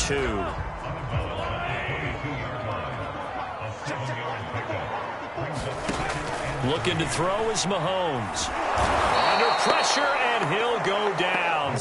2. Looking to throw is Mahomes. Under pressure, and he'll go down.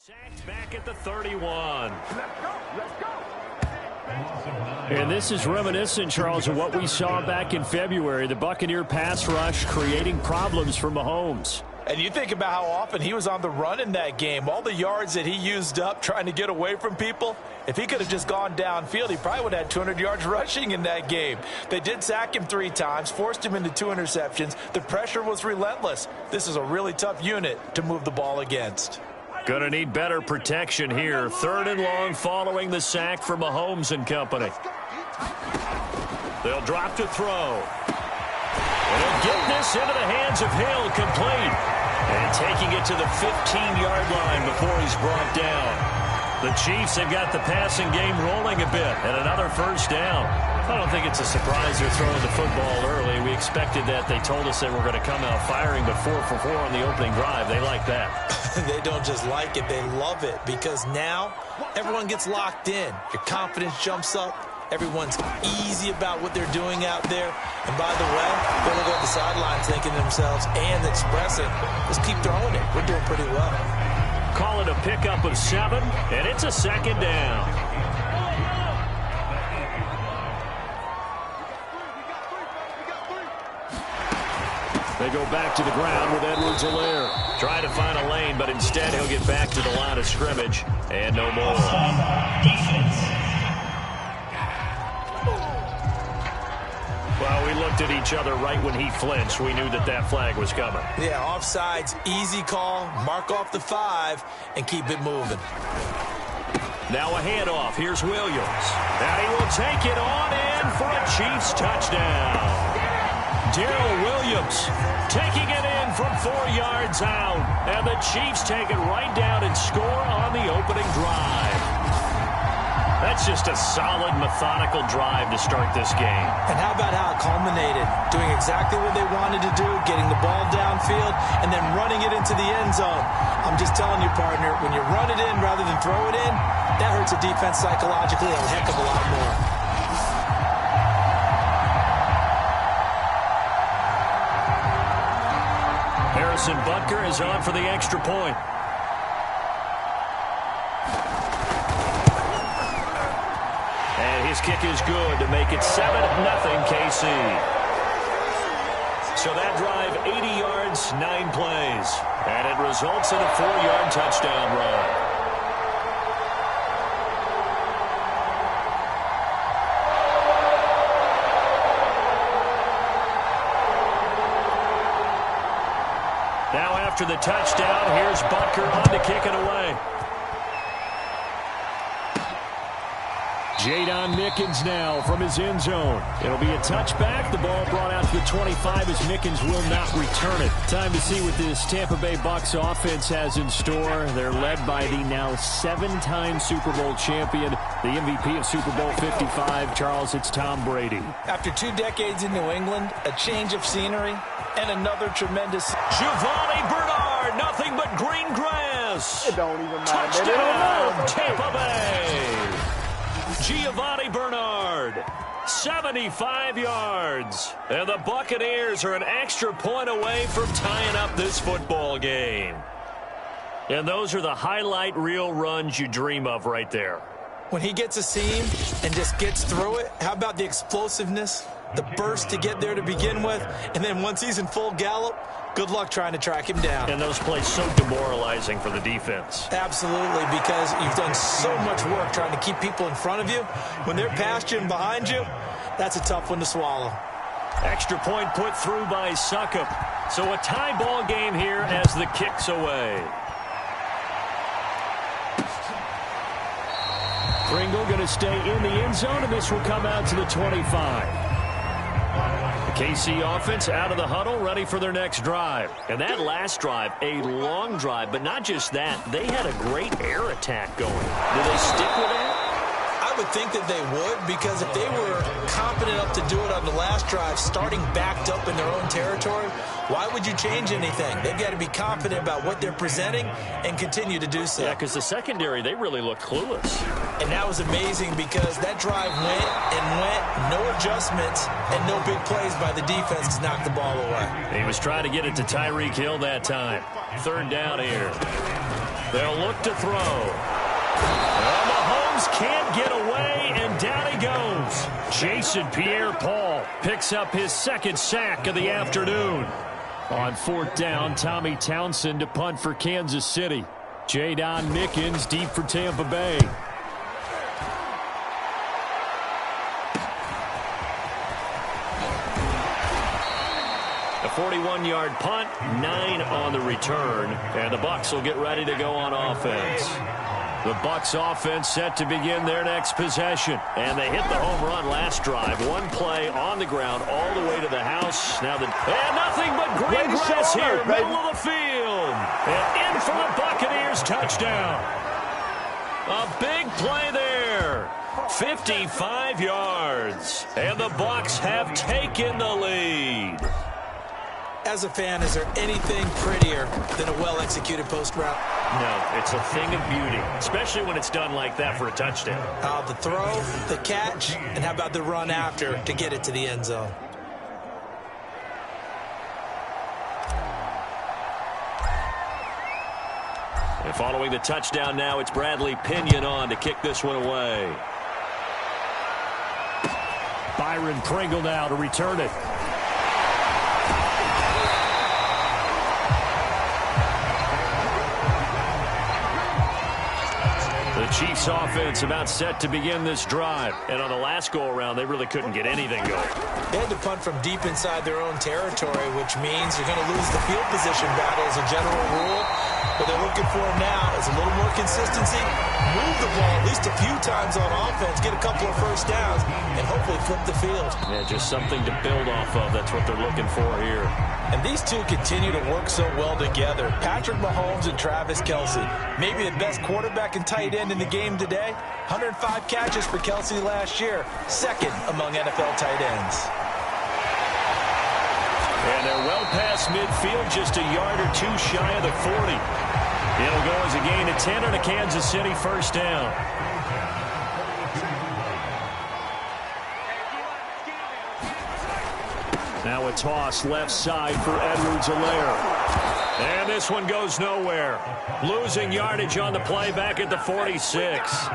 Sacked back at the 31. And this is reminiscent, Charles, of what we saw back in February. The Buccaneer pass rush creating problems for Mahomes. And you think about how often he was on the run in that game. All the yards that he used up trying to get away from people. If he could have just gone downfield, he probably would have had 200 yards rushing in that game. They did sack him 3 times, forced him into 2 interceptions. The pressure was relentless. This is a really tough unit to move the ball against. Going to need better protection here. 3rd and long following the sack for Mahomes and company. They'll drop to throw. And he'll get this into the hands of Hill, complete. And taking it to the 15-yard line before he's brought down. The Chiefs have got the passing game rolling a bit, and another first down. I don't think it's a surprise they're throwing the football early. We expected that. They told us they were going to come out firing, but 4 for 4 on the opening drive. They like that. They don't just like it, they love it, because now everyone gets locked in. Your confidence jumps up. Everyone's easy about what they're doing out there. And by the way, they're looking at the sidelines thinking to themselves and expressing, let's keep throwing it. We're doing pretty well. Call it a pickup of 7, and it's a 2nd down. They go back to the ground with Edwards-Helaire. Trying to find a lane, but instead he'll get back to the line of scrimmage. And no more. Well, we looked at each other right when he flinched. We knew that that flag was coming. Yeah, offsides, easy call. Mark off the 5 and keep it moving. Now a handoff. Here's Williams. And he will take it on in for a Chiefs touchdown. Darrell Williams taking it in from 4 yards out. And the Chiefs take it right down and score on the opening drive. That's just a solid, methodical drive to start this game. And how about how it culminated? Doing exactly what they wanted to do, getting the ball downfield, and then running it into the end zone. I'm just telling you, partner, when you run it in rather than throw it in, that hurts a defense psychologically a heck of a lot more. Harrison Butker is on for the extra point. His kick is good to make it 7-0 KC. So that drive, 80 yards, 9 plays. And it results in a 4-yard touchdown run. Now after the touchdown, here's Butker on to kick it away. Jadon Mickens now from his end zone. It'll be a touchback. The ball brought out to the 25 as Mickens will not return it. Time to see what this Tampa Bay Bucs offense has in store. They're led by the now 7-time Super Bowl champion, the MVP of Super Bowl 55. Charles, it's Tom Brady. After 2 decades in New England, a change of scenery, and another tremendous... Giovanni Bernard, nothing but green grass. It don't even matter. Touchdown, Tampa Bay. Giovanni Bernard, 75 yards. And the Buccaneers are an extra point away from tying up this football game. And those are the highlight reel runs you dream of right there. When he gets a seam and just gets through it, how about the explosiveness, the burst to get there to begin with, and then once he's in full gallop, good luck trying to track him down. And those plays so demoralizing for the defense. Absolutely, because you've done so much work trying to keep people in front of you. When they're past you and behind you, that's a tough one to swallow. Extra point put through by Succop. So a tie ball game here as the kick's away. Pringle going to stay in the end zone, and this will come out to the 25. The KC offense out of the huddle, ready for their next drive. And that last drive, a long drive, but not just that. They had a great air attack going. Do they stick with that? I would think that they would, because if they were competent enough to do it on the last drive, starting backed up in their own territory, why would you change anything? They've got to be confident about what they're presenting and continue to do so. Yeah, because the secondary, they really look clueless. And that was amazing because that drive went and went, no adjustments, and no big plays by the defense to knock the ball away. He was trying to get it to Tyreek Hill that time. 3rd down here. They'll look to throw. Well, Mahomes can't get away, and down he goes. Jason Pierre-Paul picks up his 2nd sack of the afternoon. On 4th down, Tommy Townsend to punt for Kansas City. Jadon Mickens deep for Tampa Bay. A 41-yard punt, 9 on the return, and the Bucs will get ready to go on offense. The Bucs offense set to begin their next possession. And they hit the home run last drive. 1 play on the ground all the way to the house. Now and nothing but green grass here, middle of the field. And in for the Buccaneers touchdown. A big play there. 55 yards. And the Bucs have taken the lead. As a fan, is there anything prettier than a well-executed post route? No, it's a thing of beauty, especially when it's done like that for a touchdown. The throw, the catch, and how about the run after to get it to the end zone? And following the touchdown now, it's Bradley Pinion on to kick this one away. Byron Pringle now to return it. The Chiefs offense about set to begin this drive. And on the last go-around, they really couldn't get anything going. They had to punt from deep inside their own territory, which means you're going to lose the field position battle as a general rule. What they're looking for now is a little more consistency, move the ball at least a few times on offense, get a couple of first downs, and hopefully flip the field. Yeah, just something to build off of. That's what they're looking for here. And these two continue to work so well together. Patrick Mahomes and Travis Kelce. Maybe the best quarterback and tight end in the game today. 105 catches for Kelce last year. 2nd among NFL tight ends. And they're well past midfield, just a yard or 2 shy of the 40. It'll go as a gain of 10 on a Kansas City 1st down. Now a toss left side for Edwards-Helaire. And this one goes nowhere. Losing yardage on the play back at the 46.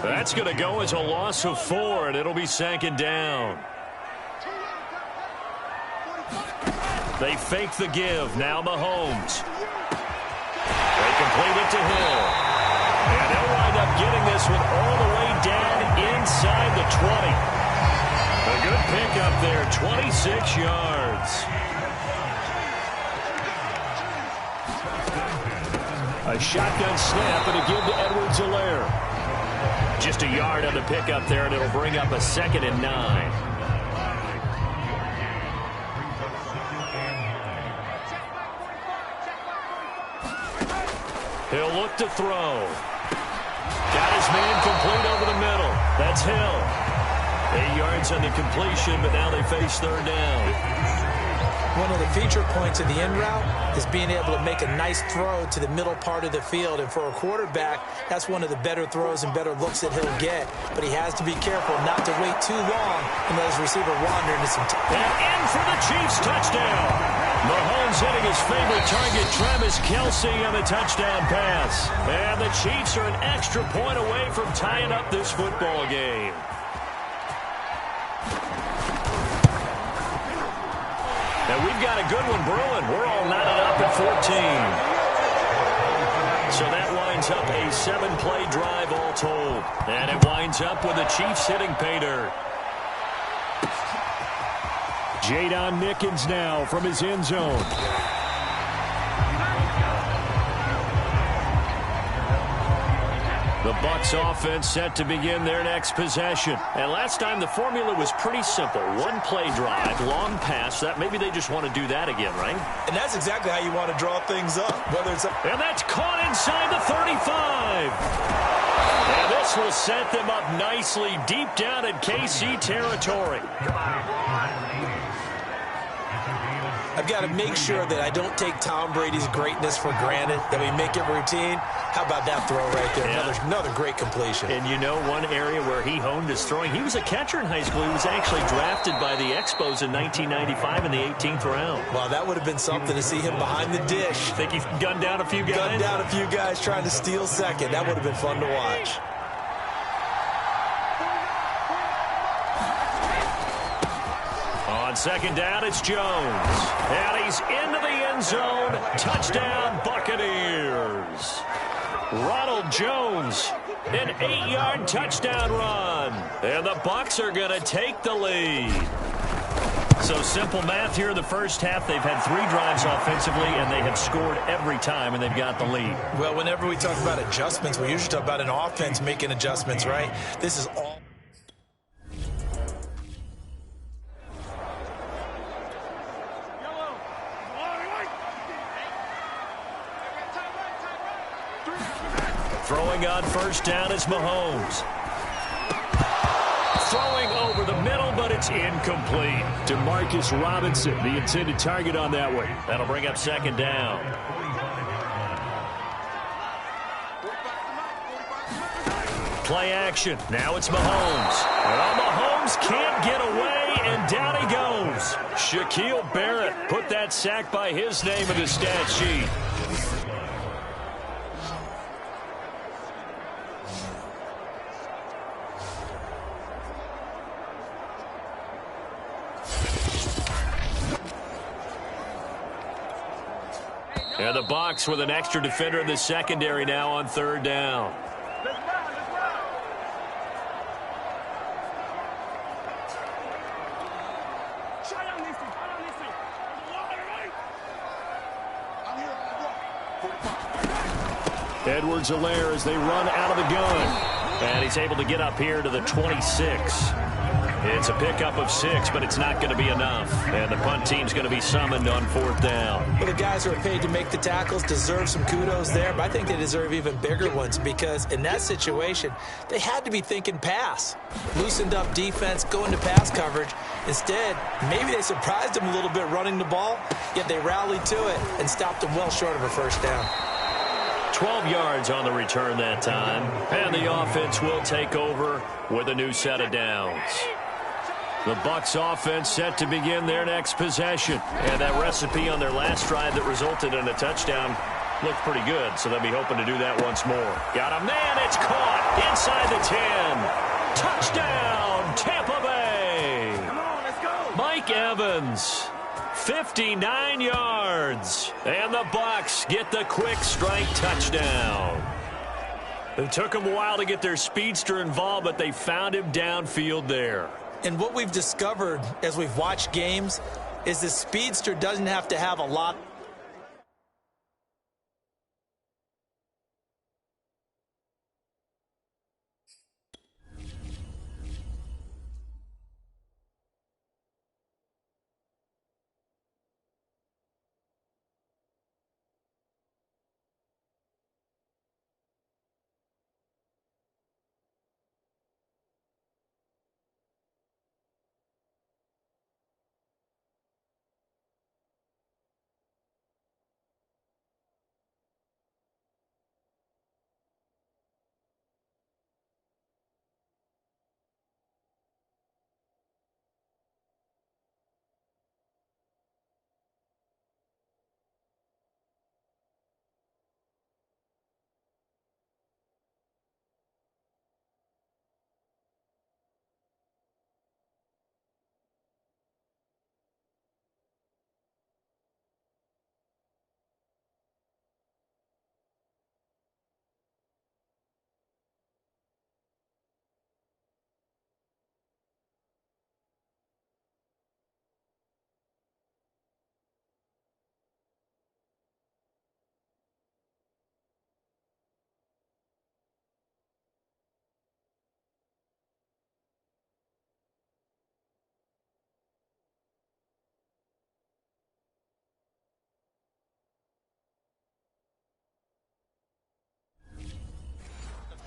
That's going to go as a loss of 4, and it'll be 2nd down. They fake the give. Now Mahomes. They complete it to Hill. And they'll wind up getting this one all the way down inside the 20. A good pickup there, 26 yards. A shotgun snap and a give to Edwards-Helaire. Just a yard on the pickup there, and it'll bring up a 2nd and 9. He'll look to throw. Got his man complete over the middle. That's Hill. 8 yards on the completion, but now they face 3rd down. One of the feature points of the in route is being able to make a nice throw to the middle part of the field. And for a quarterback, that's one of the better throws and better looks that he'll get. But he has to be careful not to wait too long and let his receiver wander into some time. And in for the Chiefs touchdown. Mahomes hitting his favorite target, Travis Kelce, on the touchdown pass. And the Chiefs are an extra point away from tying up this football game. And we've got a good one brewing. We're all knotted up at 14. So that winds up a 7-play drive all told. And it winds up with the Chiefs hitting pay dirt. Jadon Nickens now from his end zone. The Bucs offense set to begin their next possession. And last time the formula was pretty simple. 1-play drive, long pass. That maybe they just want to do that again, right? And that's exactly how you want to draw things up. And that's caught inside the 35. And this will set them up nicely deep down in KC territory. I've got to make sure that I don't take Tom Brady's greatness for granted, that we make it routine. How about that throw right there? Yeah. Another great completion. And you know one area where he honed his throwing, he was a catcher in high school. He was actually drafted by the Expos in 1995 in the 18th round. Well, that would have been something to see him behind the dish. Think he gunned down a few guys? Gunned down a few guys trying to steal second. That would have been fun to watch. On 2nd down, it's Jones. And he's into the end zone. Touchdown, Buccaneers. Ronald Jones, an 8-yard touchdown run. And the Bucs are going to take the lead. So simple math here in the first half. They've had 3 drives offensively, and they have scored every time, and they've got the lead. Well, whenever we talk about adjustments, we usually talk about an offense making adjustments, right? This is all. Throwing on 1st down is Mahomes. Throwing over the middle, but it's incomplete. Demarcus Robinson, the intended target on that one. That'll bring up 2nd down. Play action. Now it's Mahomes. Well, Mahomes can't get away, and down he goes. Shaquille Barrett put that sack by his name in the stat sheet. And the Bucs with an extra defender in the secondary now on 3rd down. Edwards-Helaire as they run out of the gun. And he's able to get up here to the 26. It's a pickup of 6, but it's not going to be enough. And the punt team's going to be summoned on 4th down. Well, the guys who are paid to make the tackles deserve some kudos there, but I think they deserve even bigger ones because in that situation, they had to be thinking pass. Loosened up defense, going to pass coverage. Instead, maybe they surprised them a little bit running the ball, yet they rallied to it and stopped them well short of a 1st down. 12 yards on the return that time. And the offense will take over with a new set of downs. The Bucs offense set to begin their next possession. And that recipe on their last drive that resulted in a touchdown looked pretty good, so they'll be hoping to do that once more. Got a man, it's caught inside the 10. Touchdown, Tampa Bay. Come on, let's go. Mike Evans, 59 yards. And the Bucs get the quick strike touchdown. It took them a while to get their speedster involved, but they found him downfield there. And what we've discovered as we've watched games is the speedster doesn't have to have a lot.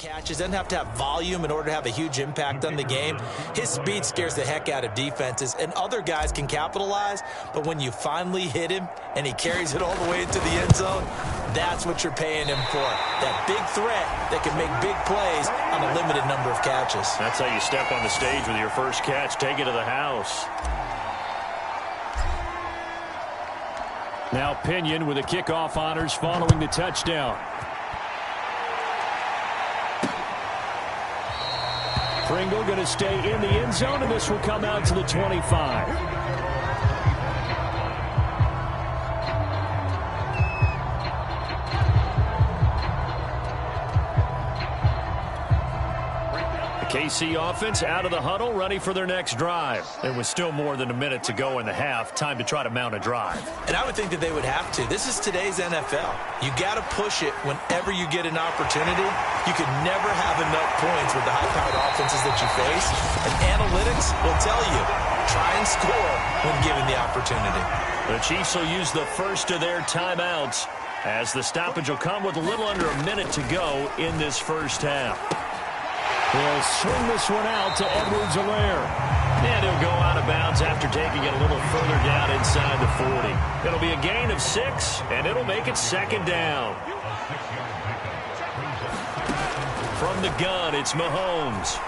catches, doesn't have to have volume in order to have a huge impact on the game. His speed scares the heck out of defenses, and other guys can capitalize, but when you finally hit him and he carries it all the way into the end zone, that's what you're paying him for. That big threat that can make big plays on a limited number of catches. That's how you step on the stage with your first catch. Take it to the house. Now Pinion with the kickoff honors following the touchdown. Pringle going to stay in the end zone, and this will come out to the 25. KC offense out of the huddle, ready for their next drive. There was still more than a minute to go in the half. Time to try to mount a drive. And I would think that they would have to. This is today's NFL. You got to push it whenever you get an opportunity. You can never have enough points with the high-powered offenses that you face. And analytics will tell you, try and score when given the opportunity. The Chiefs will use the first of their timeouts as the stoppage will come with a little under a minute to go in this first half. He'll swing this one out to Edwards-Helaire. And he'll go out of bounds after taking it a little further down inside the 40. It'll be a gain of 6, and it'll make it second down. From the gun, it's Mahomes.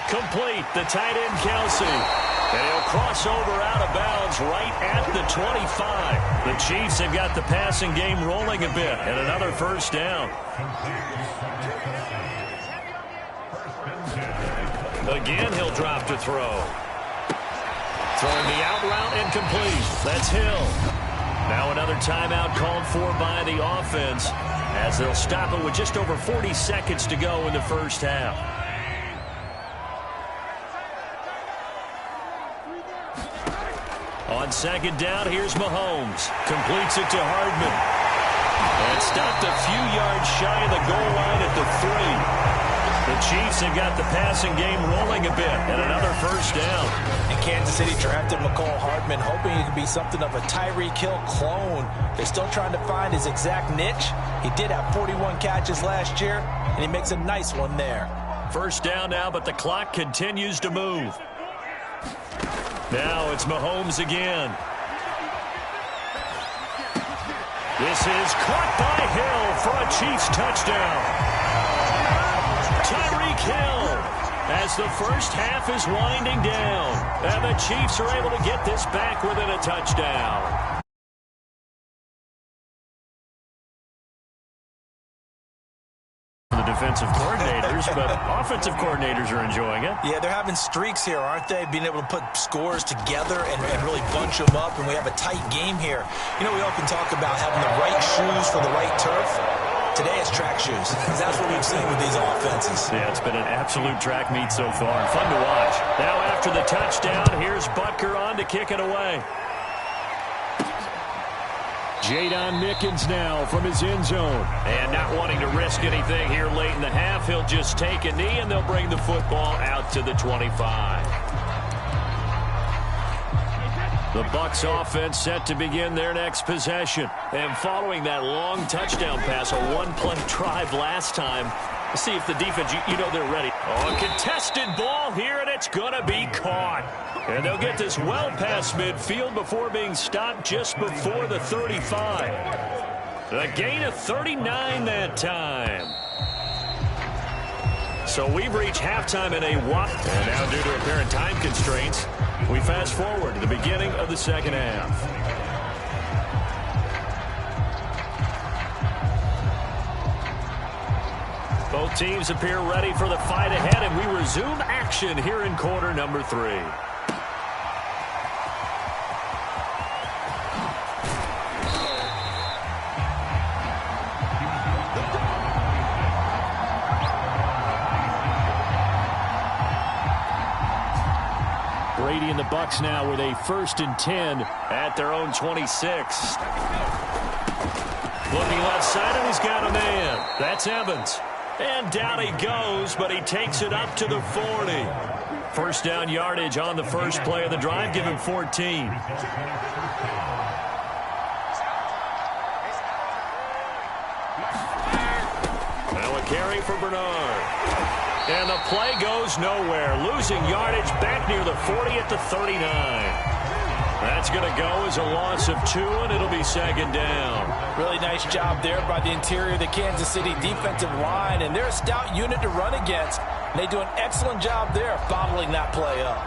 Complete, the tight end Kelsey. And he'll cross over out of bounds right at the 25. The Chiefs have got the passing game rolling a bit, and another first down. Again, he'll drop to throw. Throwing the out route incomplete. That's Hill. Now another timeout called for by the offense as they'll stop it with just over 40 seconds to go in the first half. On second down, here's Mahomes. Completes it to Hardman. And stopped a few yards shy of the goal line at the 3. The Chiefs have got the passing game rolling a bit, and another first down. And Kansas City drafted McCole Hardman, hoping he could be something of a Tyreek Hill clone. They're still trying to find his exact niche. He did have 41 catches last year, and he makes a nice one there. First down now, but the clock continues to move. Now it's Mahomes again. This is caught by Hill for a Chiefs touchdown. Tyreek Hill as the first half is winding down. And the Chiefs are able to get this back within a touchdown. The defensive coordinators, but offensive coordinators are enjoying it. Yeah, they're having streaks here, aren't they? Being able to put scores together and really bunch them up, and we have a tight game here. You know, we often talk about having the right shoes for the right turf. Today it's track shoes, because that's what we've seen with these offenses. Yeah, it's been an absolute track meet so far, and fun to watch. Now after the touchdown, here's Butker on to kick it away. Jadon Mickens now from his end zone. And not wanting to risk anything here late in the half, he'll just take a knee, and they'll bring the football out to the 25. The Bucs offense set to begin their next possession. And following that long touchdown pass, a one-play drive last time, let's see if the defense, you know they're ready. Oh, a contested ball here, and it's going to be caught. And they'll get this well past midfield before being stopped just before the 35. A gain of 39 that time. So we've reached halftime in a walk. And now due to apparent time constraints, we fast forward to the beginning of the second half. Both teams appear ready for the fight ahead, and we resume action here in quarter number 3. Brady and the Bucs now with a 1st and 10 at their own 26. Looking left side, and he's got a man. That's Evans. And down he goes, but he takes it up to the 40. First down yardage on the first play of the drive, give him 14. Now a carry for Bernard. And the play goes nowhere. Losing yardage back near the 40 at the 39. That's going to go as a loss of 2, and it'll be second down. Really nice job there by the interior of the Kansas City defensive line, and they're a stout unit to run against. And they do an excellent job there of bottling that play up.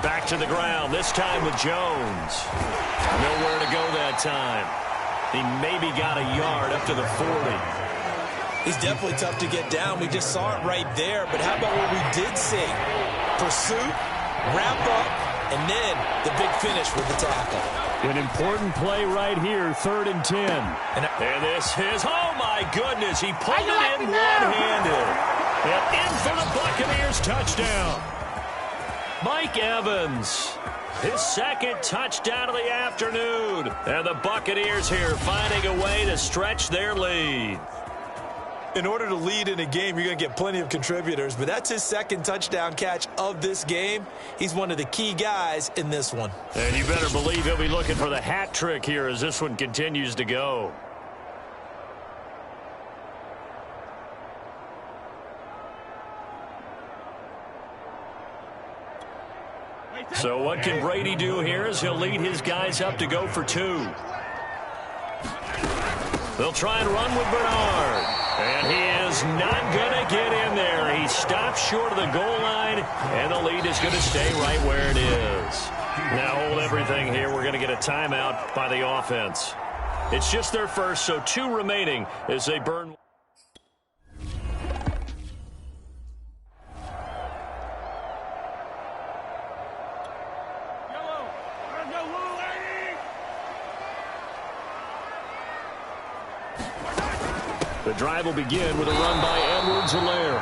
Back to the ground, this time with Jones. Nowhere to go that time. He maybe got a yard up to the 40. He's definitely tough to get down. We just saw it right there. But how about what we did see? Pursuit, wrap up, and then the big finish with the tackle. An important play right here, 3rd and 10. And this is, oh my goodness, he pulled it in one-handed. And in for the Buccaneers touchdown. Mike Evans, his second touchdown of the afternoon. And the Buccaneers here finding a way to stretch their lead. In order to lead in a game, you're going to get plenty of contributors, but that's his second touchdown catch of this game. He's one of the key guys in this one. And you better believe he'll be looking for the hat trick here as this one continues to go. So what can Brady do here as he'll lead his guys up to go for 2. They'll try and run with Bernard. And he is not going to get in there. He stops short of the goal line, and the lead is going to stay right where it is. Now hold everything here. We're going to get a timeout by the offense. It's just their first, so 2 remaining as they burn. The drive will begin with a run by Edwards-Helaire.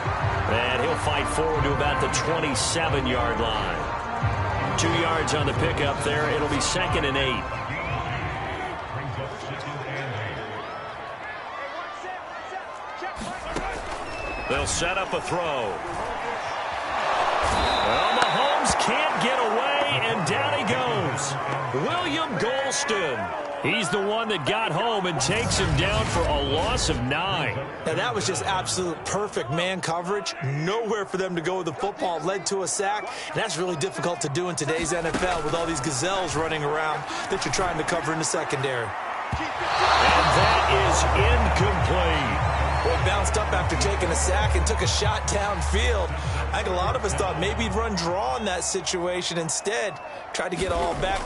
And he'll fight forward to about the 27-yard line. 2 yards on the pickup there. It'll be 2nd and 8. They'll set up a throw. Well, Mahomes can't get away, and down he goes. William Golston. He's the one that got home and takes him down for a loss of 9. Now, that was just absolute perfect man coverage. Nowhere for them to go with the football. Led to a sack. And that's really difficult to do in today's NFL with all these gazelles running around that you're trying to cover in the secondary. And that is incomplete. Well, bounced up after taking a sack and took a shot downfield. I think a lot of us thought maybe he'd run draw in that situation. Instead, tried to get all back.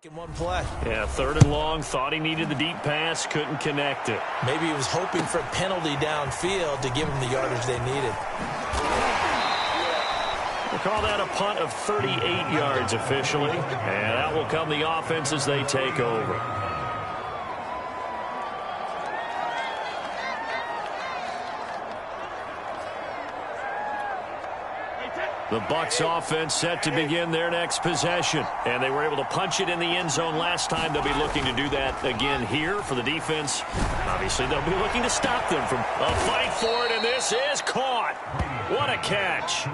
In one play. Yeah, 3rd and long. Thought he needed the deep pass. Couldn't connect it. Maybe he was hoping for a penalty downfield to give him the yardage they needed. We'll call that a punt of 38 yards officially. And out will come the offense as they take over. The Bucs offense set to begin their next possession. And they were able to punch it in the end zone last time. They'll be looking to do that again here for the defense. Obviously, they'll be looking to stop them from a fight for it, and this is caught. What a catch.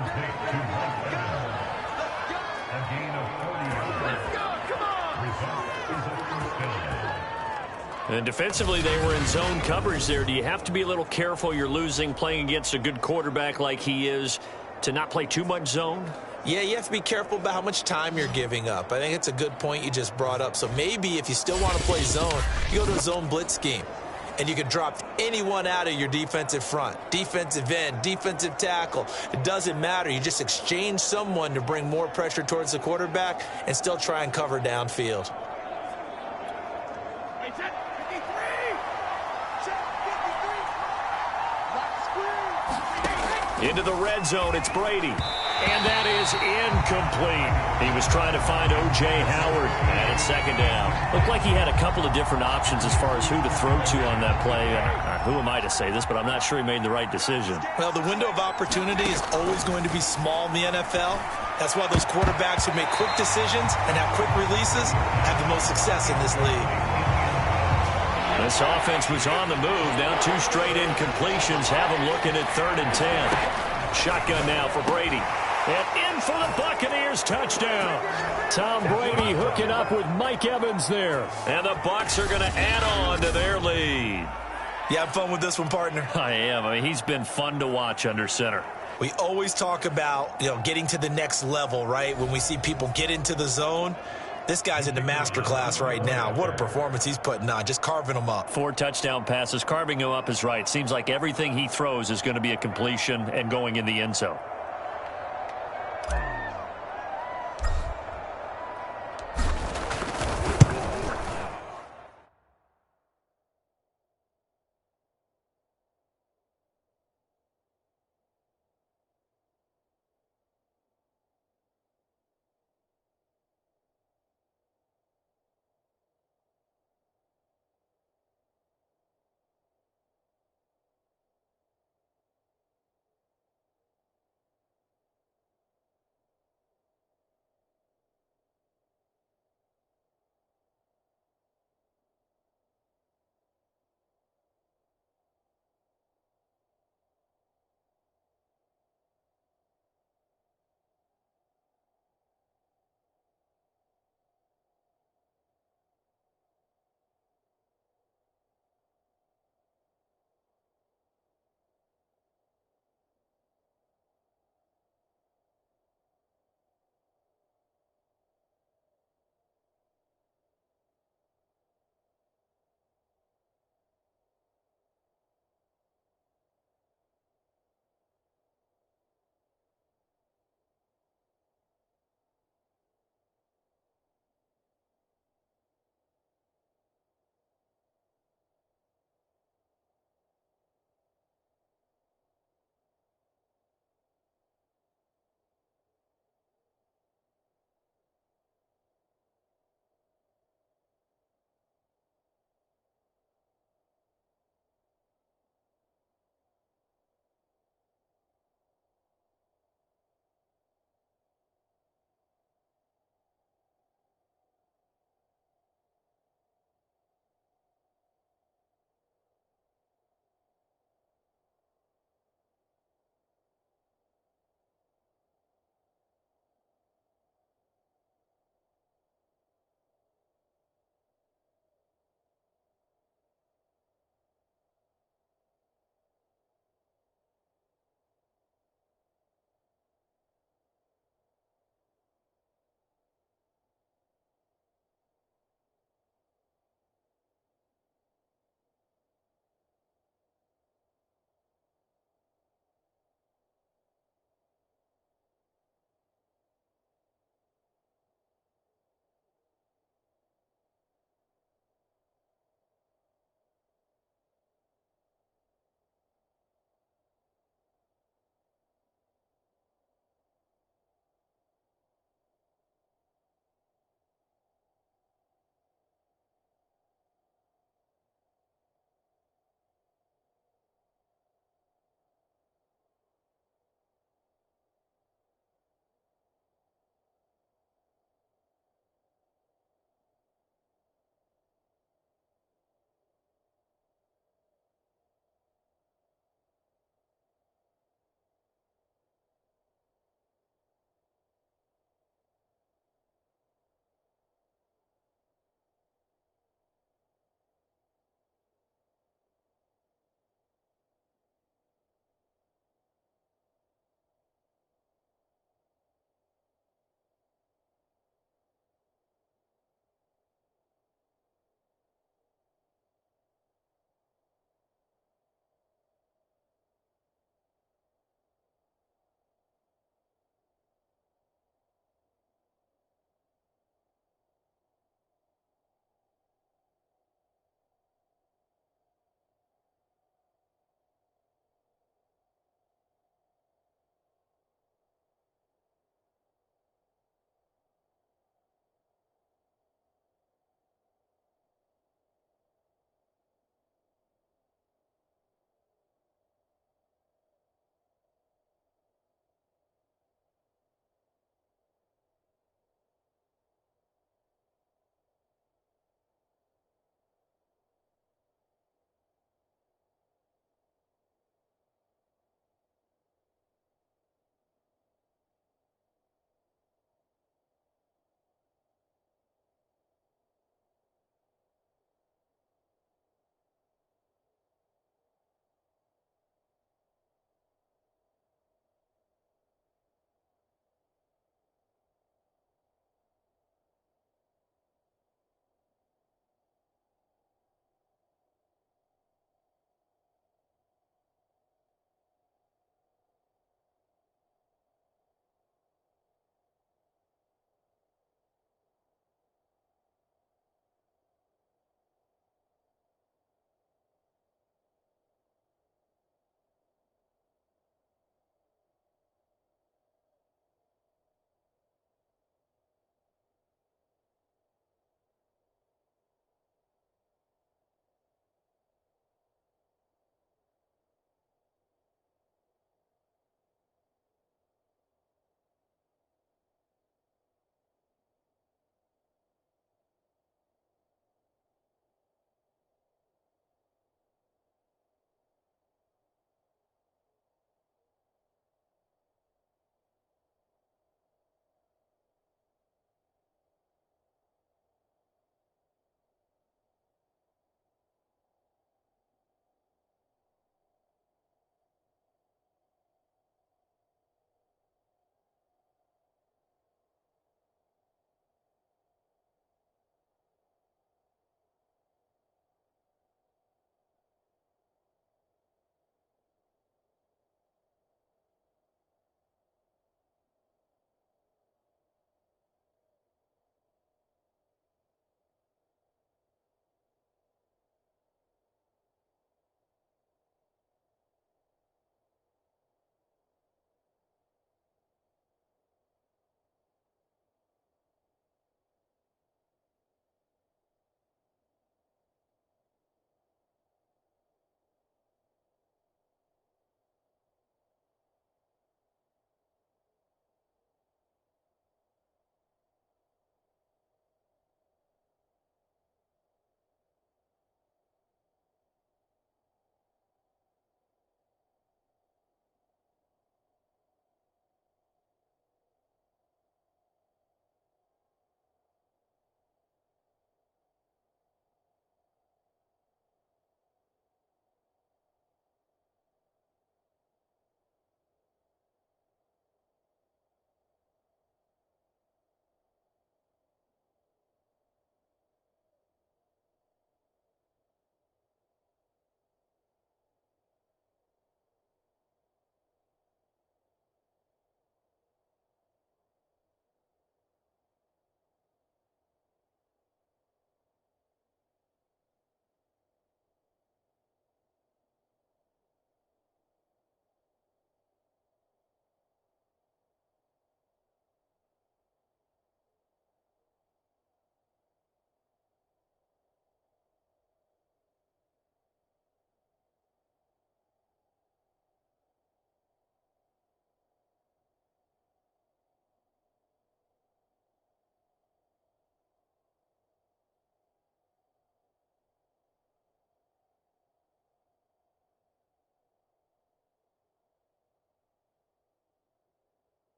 And defensively, they were in zone coverage there. Do you have to be a little careful? You're losing, playing against a good quarterback like he is, to not play too much zone? Yeah, you have to be careful about how much time you're giving up. I think it's a good point you just brought up. So maybe if you still want to play zone, you go to a zone blitz scheme. And you can drop anyone out of your defensive front. Defensive end, defensive tackle. It doesn't matter. You just exchange someone to bring more pressure towards the quarterback and still try and cover downfield. Into the red zone, it's Brady. And that is incomplete. He was trying to find O.J. Howard, and it's 2nd down. Looked like he had a couple of different options as far as who to throw to on that play. Who am I to say this, but I'm not sure he made the right decision. Well, the window of opportunity is always going to be small in the NFL. That's why those quarterbacks who make quick decisions and have quick releases have the most success in this league. This offense was on the move. Now 2 straight incompletions have them looking at 3rd and 10. Shotgun now for Brady. And in for the Buccaneers, touchdown. Tom Brady hooking up with Mike Evans there. And the Bucs are going to add on to their lead. You have fun with this one, partner? I am. I mean, he's been fun to watch under center. We always talk about, getting to the next level, right? When we see people get into the zone. This guy's in the master class right now. What a performance he's putting on, just carving them up. 4 touchdown passes. Carving him up is right. Seems like everything he throws is going to be a completion and going in the end zone.